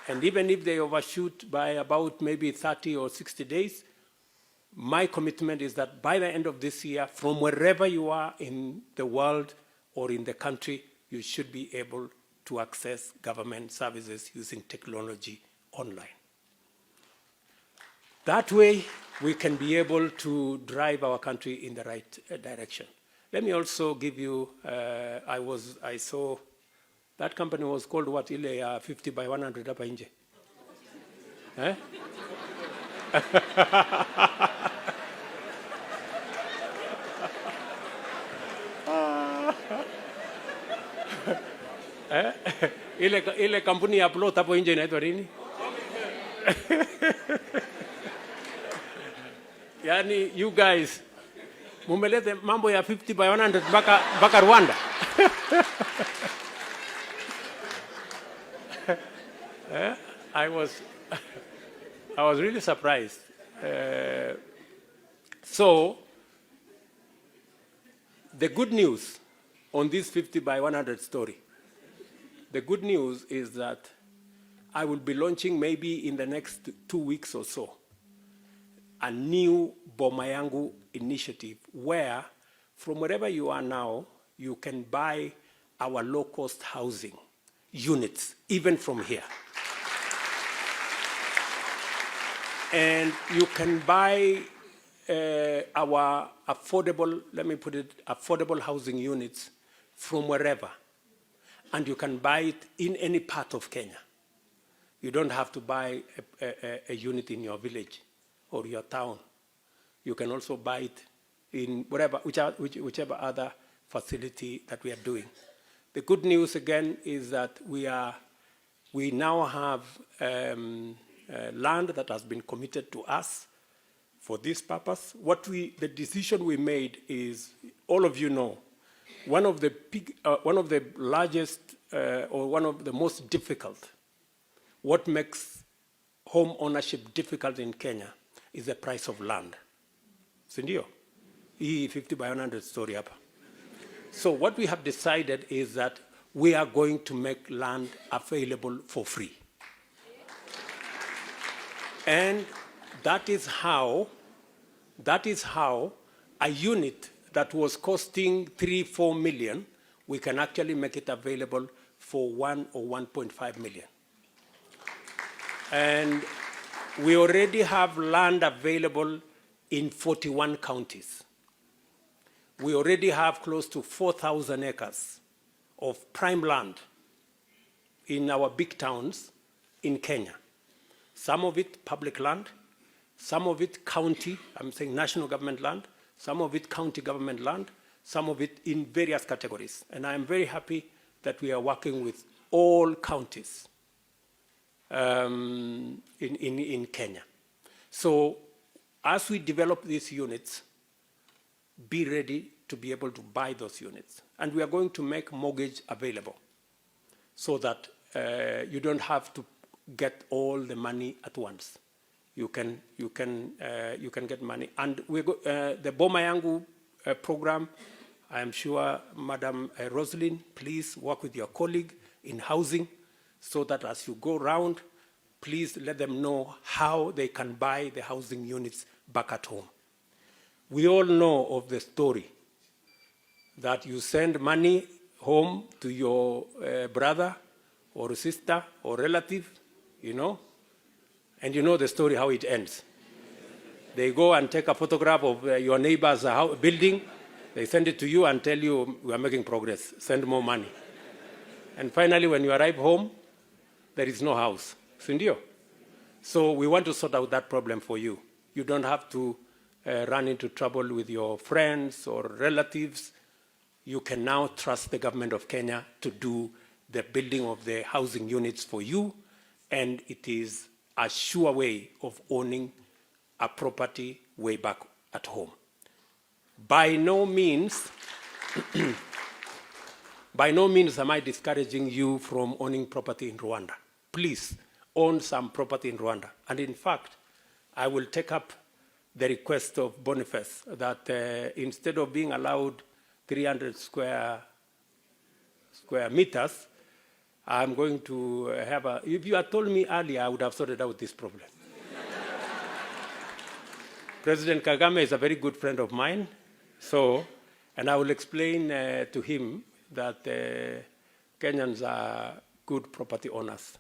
And even if they overshoot by about maybe 30 or 60 days, my commitment is that by the end of this year, from wherever you are in the world or in the country, you should be able to access government services using technology online. That way, we can be able to drive our country in the right direction. Let me also give you, I saw, that company was called what, ile 50 by 100 hapa nje. Eh? Ile kampuni ya plot hapo nje inaitwa nini? Yani, you guys, mumelete mambo ya 50 by 100 baka Rwanda. I was really surprised. So, the good news on this 50 by 100 story, the good news is that I will be launching maybe in the next 2 weeks or so a new Boma Yangu initiative where from wherever you are now, you can buy our low-cost housing units, even from here. And you can buy our affordable, let me put it, affordable housing units from wherever. And you can buy it in any part of Kenya. You don't have to buy a unit in your village or your town. You can also buy it in whichever other facility that we are doing. The good news again is that we now have land that has been committed to us for this purpose. The decision we made is, all of you know, one of the largest or one of the most difficult, what makes home ownership difficult in Kenya is the price of land. Sindio? Hii 50 by 100 story hapa. So what we have decided is that we are going to make land available for free. And that is how a unit that was costing 3-4 million, we can actually make it available for 1 or 1.5 million. And we already have land available in 41 counties. We already have close to 4,000 acres of prime land in our big towns in Kenya. Some of it public land, some of it county, I'm saying national government land, some of it county government land, some of it in various categories. And I am very happy that we are working with all counties in Kenya. So as we develop these units, be ready to be able to buy those units. And we are going to make mortgage available so that you don't have to get all the money at once. You can get money. And the Boma Yangu program, I am sure, Madam Rosalind, please work with your colleague in housing so that as you go around, please let them know how they can buy the housing units back at home. We all know of the story that you send money home to your brother or sister or relative, you know, and you know the story how it ends. They go and take a photograph of your neighbor's building, they send it to you and tell you, we are making progress, send more money. And finally, when you arrive home, there is no house. Sindio? So we want to sort out that problem for you. You don't have to run into trouble with your friends or relatives. You can now trust the government of Kenya to do the building of the housing units for you, and it is a sure way of owning a property way back at home. By no means am I discouraging you from owning property in Rwanda. Please own some property in Rwanda. And in fact, I will take up the request of Boniface that instead of being allowed 300 square meters, I'm going to have a, if you had told me earlier, I would have sorted out this problem. President Kagame is a very good friend of mine, so, and I will explain to him that Kenyans are good property owners.